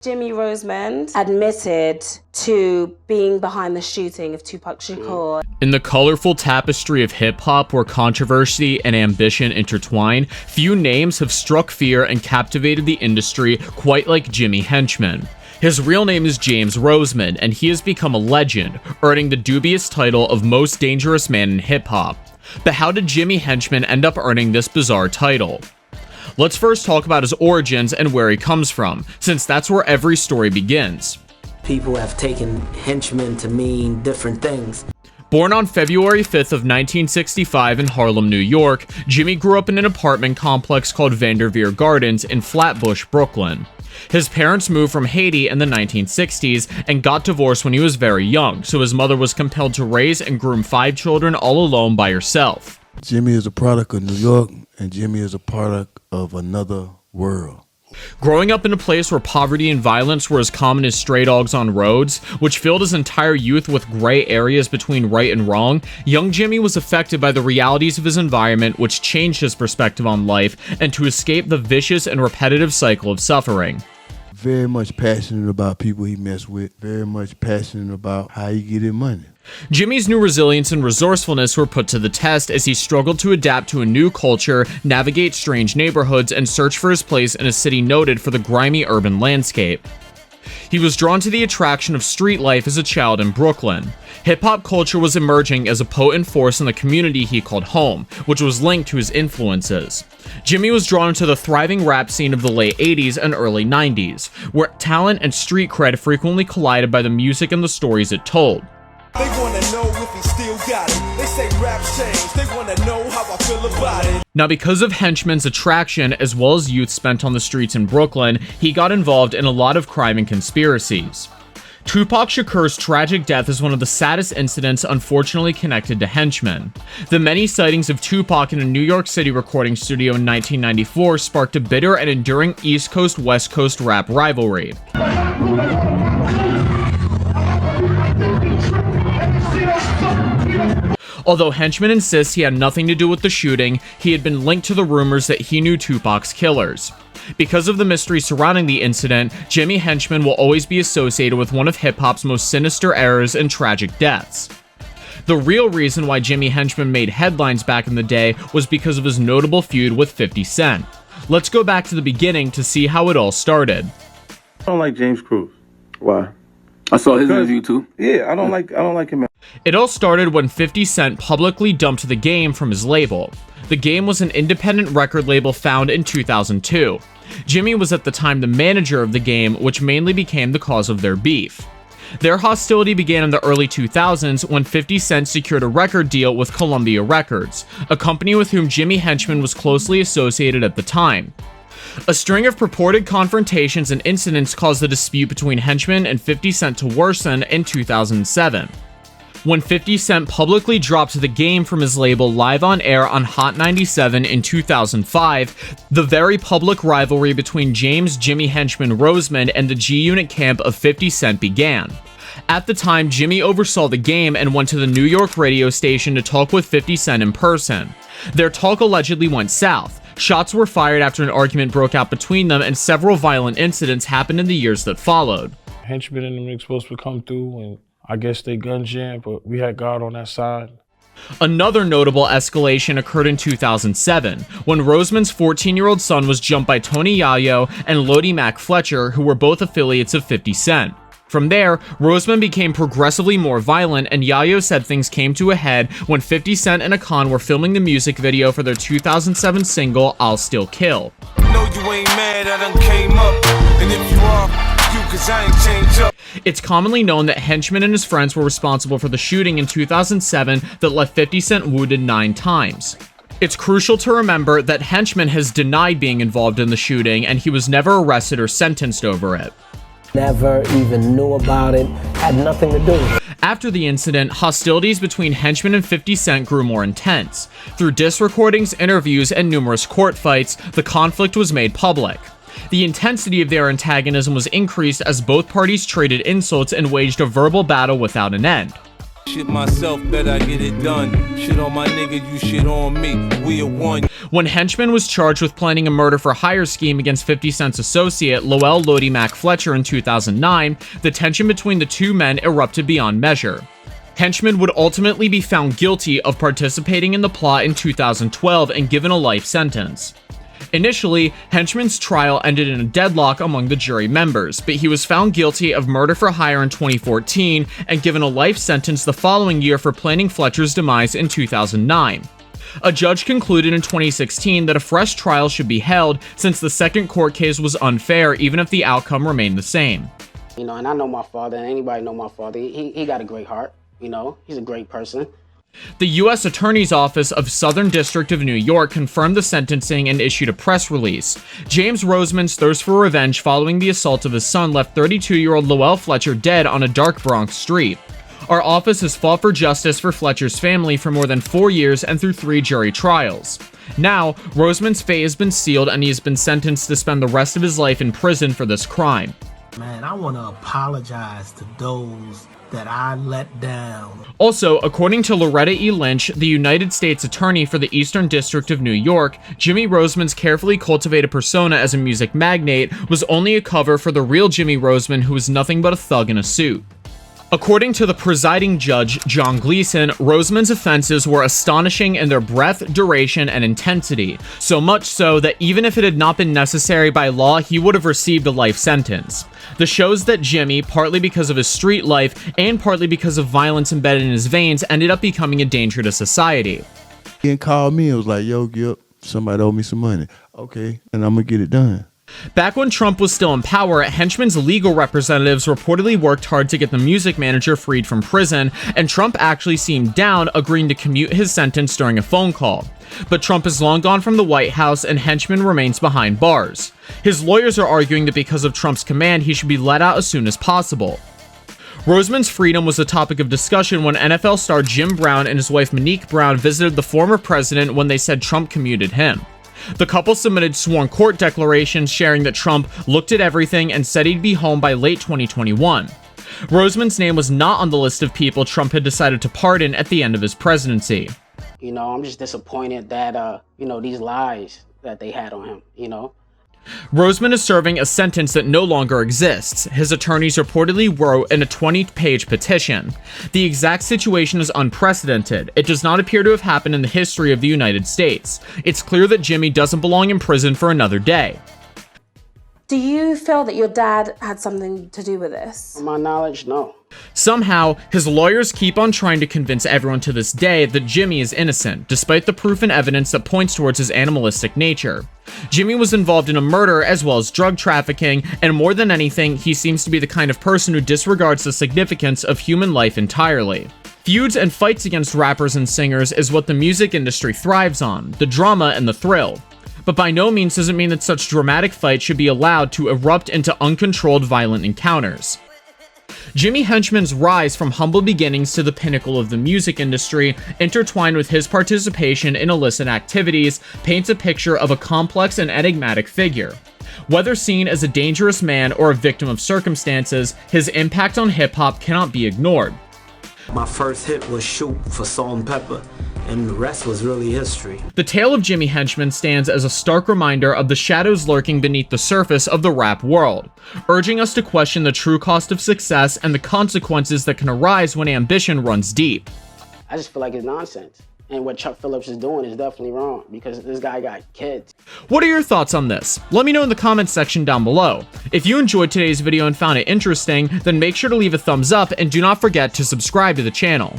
Jimmy Rosemond admitted to being behind the shooting of Tupac Shakur. In the colorful tapestry of hip-hop where controversy and ambition intertwine, few names have struck fear and captivated the industry quite like Jimmy Henchman. His real name is James Rosemond, and he has become a legend, earning the dubious title of most dangerous man in hip-hop. But how did Jimmy Henchman end up earning this bizarre title? Let's first talk about his origins and where he comes from, since that's where every story begins. People have taken henchman to mean different things. Born on February 5th of 1965 in Harlem, New York, Jimmy grew up in an apartment complex called Vanderveer Gardens in Flatbush, Brooklyn. His parents moved from Haiti in the 1960s and got divorced when he was very young, so his mother was compelled to raise and groom 5 children all alone by herself. Jimmy is a product of New York, and Jimmy is a product of another world. Growing up in a place where poverty and violence were as common as stray dogs on roads, which filled his entire youth with gray areas between right and wrong, young Jimmy was affected by the realities of his environment, which changed his perspective on life and to escape the vicious and repetitive cycle of suffering. Very much passionate about people he messed with, very much passionate about how he get his money. Jimmy's new resilience and resourcefulness were put to the test as he struggled to adapt to a new culture, navigate strange neighborhoods, and search for his place in a city noted for the grimy urban landscape. He was drawn to the attraction of street life as a child in Brooklyn. Hip-hop culture was emerging as a potent force in the community he called home, which was linked to his influences. Jimmy was drawn into the thriving rap scene of the late 80s and early 90s, where talent and street cred frequently collided by the music and the stories it told. They wanna know if he still got it. They say rap's changed. They wanna know how I feel about it. Now, because of Henchman's attraction, as well as youth spent on the streets in Brooklyn, he got involved in a lot of crime and conspiracies. Tupac Shakur's tragic death is one of the saddest incidents unfortunately connected to Henchman. The many sightings of Tupac in a New York City recording studio in 1994 sparked a bitter and enduring East Coast-West Coast rap rivalry. Although Henchman insists he had nothing to do with the shooting, he had been linked to the rumors that he knew Tupac's killers. Because of the mystery surrounding the incident, Jimmy Henchman will always be associated with one of hip-hop's most sinister errors and tragic deaths. The real reason why Jimmy Henchman made headlines back in the day was because of his notable feud with 50 Cent. Let's go back to the beginning to see how it all started. I don't like James Cruz. Why? I saw his interview too. Yeah, I don't like him. It all started when 50 Cent publicly dumped The Game from his label. The Game was an independent record label found in 2002. Jimmy was at the time the manager of The Game, which mainly became the cause of their beef. Their hostility began in the early 2000s when 50 Cent secured a record deal with Columbia Records, a company with whom Jimmy Henchman was closely associated at the time. A string of purported confrontations and incidents caused the dispute between Henchman and 50 Cent to worsen in 2007. When 50 Cent publicly dropped The Game from his label live on air on Hot 97 in 2005, the very public rivalry between James "Jimmy Henchman" Rosemond and the G-Unit camp of 50 Cent began. At the time, Jimmy oversaw The Game and went to the New York radio station to talk with 50 Cent in person. Their talk allegedly went south. Shots were fired after an argument broke out between them, and several violent incidents happened in the years that followed. Henchman and them niggas supposed to come through, and I guess they gun jammed, but we had God on that side. Another notable escalation occurred in 2007, when Rosemond's 14-year-old son was jumped by Tony Yayo and Lodi Mac Fletcher, who were both affiliates of 50 Cent. From there, Rosemond became progressively more violent, and Yayo said things came to a head when 50 Cent and Akon were filming the music video for their 2007 single, I'll Still Kill. No, you ain't mad, I done came up. And if you are, you, 'cause I ain't changed up. It's commonly known that Henchman and his friends were responsible for the shooting in 2007 that left 50 Cent wounded 9 times. It's crucial to remember that Henchman has denied being involved in the shooting, and he was never arrested or sentenced over it. Never even knew about it, had nothing to do with it. After the incident, hostilities between Henchman and 50 Cent grew more intense. Through diss recordings, interviews, and numerous court fights, the conflict was made public. The intensity of their antagonism was increased as both parties traded insults and waged a verbal battle without an end. Shit myself, bet I get it done. Shit on my nigga, you shit on me. We are one. When Henchman was charged with planning a murder-for-hire scheme against 50 Cent's associate, Lowell Lodi Mac Fletcher, in 2009, the tension between the two men erupted beyond measure. Henchman would ultimately be found guilty of participating in the plot in 2012 and given a life sentence. Initially, Henchman's trial ended in a deadlock among the jury members, but he was found guilty of murder for hire in 2014 and given a life sentence the following year for planning Fletcher's demise in 2009. A judge concluded in 2016 that a fresh trial should be held since the second court case was unfair even if the outcome remained the same. You know, and I know my father, and anybody know my father. He got a great heart, you know, he's a great person. The U.S. Attorney's Office of Southern District of New York confirmed the sentencing and issued a press release. James Rosemond's thirst for revenge following the assault of his son left 32-year-old Lowell Fletcher dead on a dark Bronx street. Our office has fought for justice for Fletcher's family for more than 4 years and through 3 jury trials. Now, Rosemond's fate has been sealed and he has been sentenced to spend the rest of his life in prison for this crime. Man, I want to apologize to those that I let down. Also, according to Loretta E. Lynch, the United States Attorney for the Eastern District of New York, Jimmy Rosemond's carefully cultivated persona as a music magnate was only a cover for the real Jimmy Rosemond, who was nothing but a thug in a suit. According to the presiding judge, John Gleason, Rosemond's offenses were astonishing in their breadth, duration, and intensity, so much so that even if it had not been necessary by law, he would have received a life sentence. This shows that Jimmy, partly because of his street life and partly because of violence embedded in his veins, ended up becoming a danger to society. He called me and was like, yo, Gip, somebody owe me some money. Okay, and I'm gonna get it done. Back when Trump was still in power, Henchman's legal representatives reportedly worked hard to get the music manager freed from prison, and Trump actually seemed down, agreeing to commute his sentence during a phone call. But Trump is long gone from the White House, and Henchman remains behind bars. His lawyers are arguing that because of Trump's command, he should be let out as soon as possible. Rosemond's freedom was a topic of discussion when NFL star Jim Brown and his wife Monique Brown visited the former president when they said Trump commuted him. The couple submitted sworn court declarations sharing that Trump looked at everything and said he'd be home by late 2021. Rosemond's name was not on the list of people Trump had decided to pardon at the end of his presidency. You know, I'm just disappointed that, you know, these lies that they had on him, you know. Rosemond is serving a sentence that no longer exists. His attorneys reportedly wrote in a 20-page petition. The exact situation is unprecedented. It does not appear to have happened in the history of the United States. It's clear that Jimmy doesn't belong in prison for another day. Do you feel that your dad had something to do with this? From my knowledge, no. Somehow, his lawyers keep on trying to convince everyone to this day that Jimmy is innocent, despite the proof and evidence that points towards his animalistic nature. Jimmy was involved in a murder as well as drug trafficking, and more than anything, he seems to be the kind of person who disregards the significance of human life entirely. Feuds and fights against rappers and singers is what the music industry thrives on, the drama and the thrill. But by no means does it mean that such dramatic fights should be allowed to erupt into uncontrolled violent encounters. Jimmy Henchman's rise from humble beginnings to the pinnacle of the music industry, intertwined with his participation in illicit activities, paints a picture of a complex and enigmatic figure. Whether seen as a dangerous man or a victim of circumstances, his impact on hip-hop cannot be ignored. My first hit was Shoot for Salt and Pepper, and the rest was really history. The tale of Jimmy Henchman stands as a stark reminder of the shadows lurking beneath the surface of the rap world, urging us to question the true cost of success and the consequences that can arise when ambition runs deep. I just feel like it's nonsense. And what Chuck Phillips is doing is definitely wrong because this guy got kids. What are your thoughts on this? Let me know in the comments section down below. If you enjoyed today's video and found it interesting, then make sure to leave a thumbs up and do not forget to subscribe to the channel.